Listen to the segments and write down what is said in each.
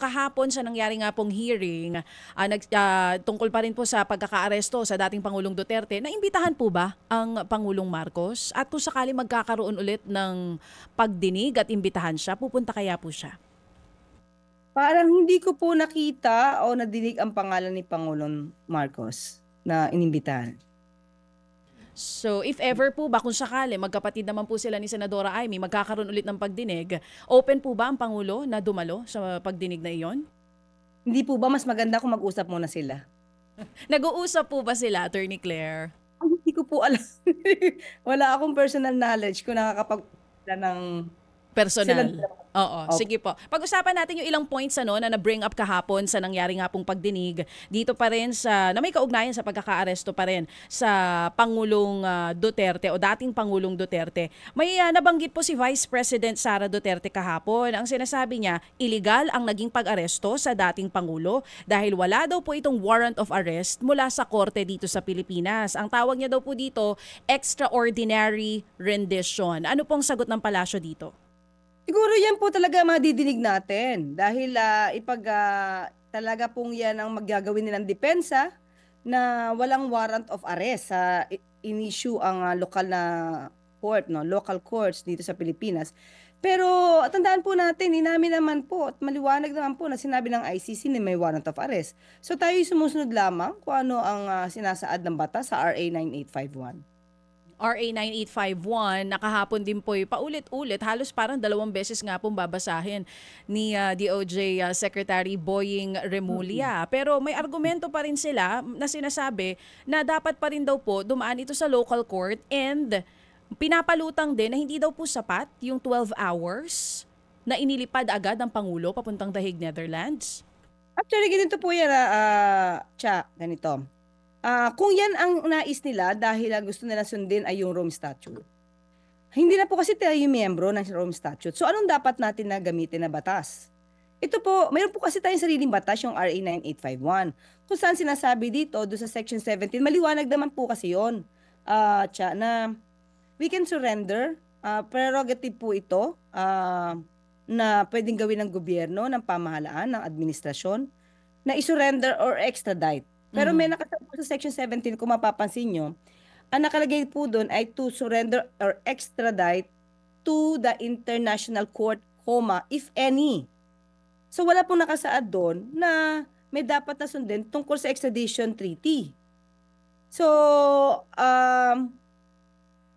kahapon sa nangyari nga pong hearing, tungkol pa rin po sa pagkakaaresto sa dating Pangulong Duterte, naimbitahan po ba ang Pangulong Marcos? At kung sakali magkakaroon ulit ng pagdinig at imbitahan siya, pupunta kaya po siya? Parang hindi ko po nakita o nadinig ang pangalan ni Pangulong Marcos na inimbitahan. So if ever po ba, kung sakali, magkapatid naman po sila ni Senadora Amy, magkakaroon ulit ng pagdinig, open po ba ang Pangulo na dumalo sa pagdinig na iyon? Hindi po ba mas maganda kung mag-usap muna sila? Nag-uusap po ba sila, Attorney Claire? Ay, hindi ko po alam. Wala akong personal knowledge kung nakakapag ng sila. Personal. Oo, Opo. sige po. Pag-usapan natin yung ilang points na na-bring up kahapon sa nangyari nga pong pagdinig dito pa rin sa, na may kaugnayan sa pagkakaaresto pa rin sa Pangulong Duterte o dating Pangulong Duterte. May nabanggit po si Vice President Sara Duterte kahapon. Ang sinasabi niya, illegal ang naging pag-aresto sa dating Pangulo dahil wala daw po itong warrant of arrest mula sa korte dito sa Pilipinas. Ang tawag niya daw po dito, extraordinary rendition. Ano pong sagot ng palasyo dito? Siguro yan po talaga madidinig natin dahil talaga pong yan ang magagawin nilang depensa na walang warrant of arrest sa in-issue ang lokal na court, no, local courts dito sa Pilipinas. Pero tandaan po natin, inamin naman po at maliwanag naman po na sinabi ng ICC na may warrant of arrest. So tayo sumusunod lamang kung ano ang sinasaad ng batas sa RA 9851. RA 9851, nakahapon din po paulit-ulit, halos parang 2 beses nga pong babasahin ni DOJ Secretary Boying Remulla. Pero may argumento pa rin sila na sinasabi na dapat pa rin daw po dumaan ito sa local court and pinapalutang din na hindi daw po sapat yung 12 hours na inilipad agad ng Pangulo papuntang The Hague, Netherlands. Actually, ganito po yan, ganito. Kung yan ang nais nila dahil gusto nila sundin ay yung Rome Statute. Hindi na po kasi tayo yung miyembro ng Rome Statute. So anong dapat natin na gamitin na batas? Ito po, mayroon po kasi tayong sariling batas, yung RA 9851. Kung saan sinasabi dito, doon sa Section 17, maliwanag naman po kasi yun, na we can surrender, prerogative po ito, na pwedeng gawin ng gobyerno, ng pamahalaan, ng administrasyon, na isurrender or extradite. Pero may nakasabi po sa Section 17, kung mapapansin nyo, ang nakalagay po doon ay to surrender or extradite to the international court, if any. So wala pong nakasaad doon na may dapat na sundin tungkol sa extradition treaty. So,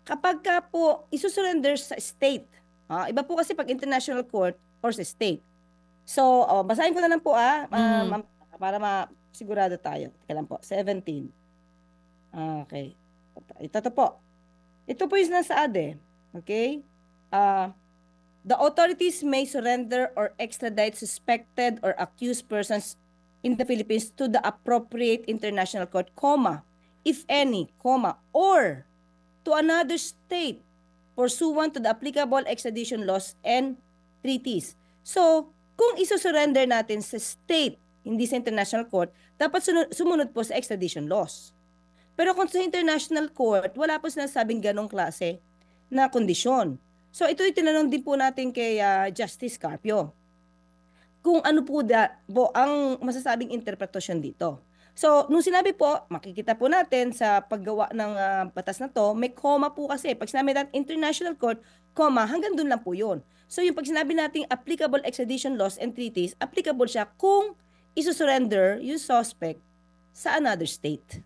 kapag ka po isusurrender sa state, iba po kasi pag international court or sa state. So, basahin ko na lang po para sigurado tayo. Teka lang po, 17. Okay. Ito po. Ito po yung nasaad Okay? The authorities may surrender or extradite suspected or accused persons in the Philippines to the appropriate international court, if any, or to another state pursuant to the applicable extradition laws and treaties. So, kung isusurrender natin sa state, hindi sa international court, dapat sumunod po sa extradition laws. Pero kung sa international court, wala po sinasabing ganong klase na kondisyon. So ito tinanong din po natin kay Justice Carpio kung ano po ang masasabing interpretasyon dito. So, nung sinabi po, makikita po natin sa paggawa ng batas na to, may comma po kasi. Pag sinabi natin international court, hanggang dun lang po yun. So, yung pag sinabi natin applicable extradition laws and treaties, applicable siya kung isusurrender yung suspect sa another state.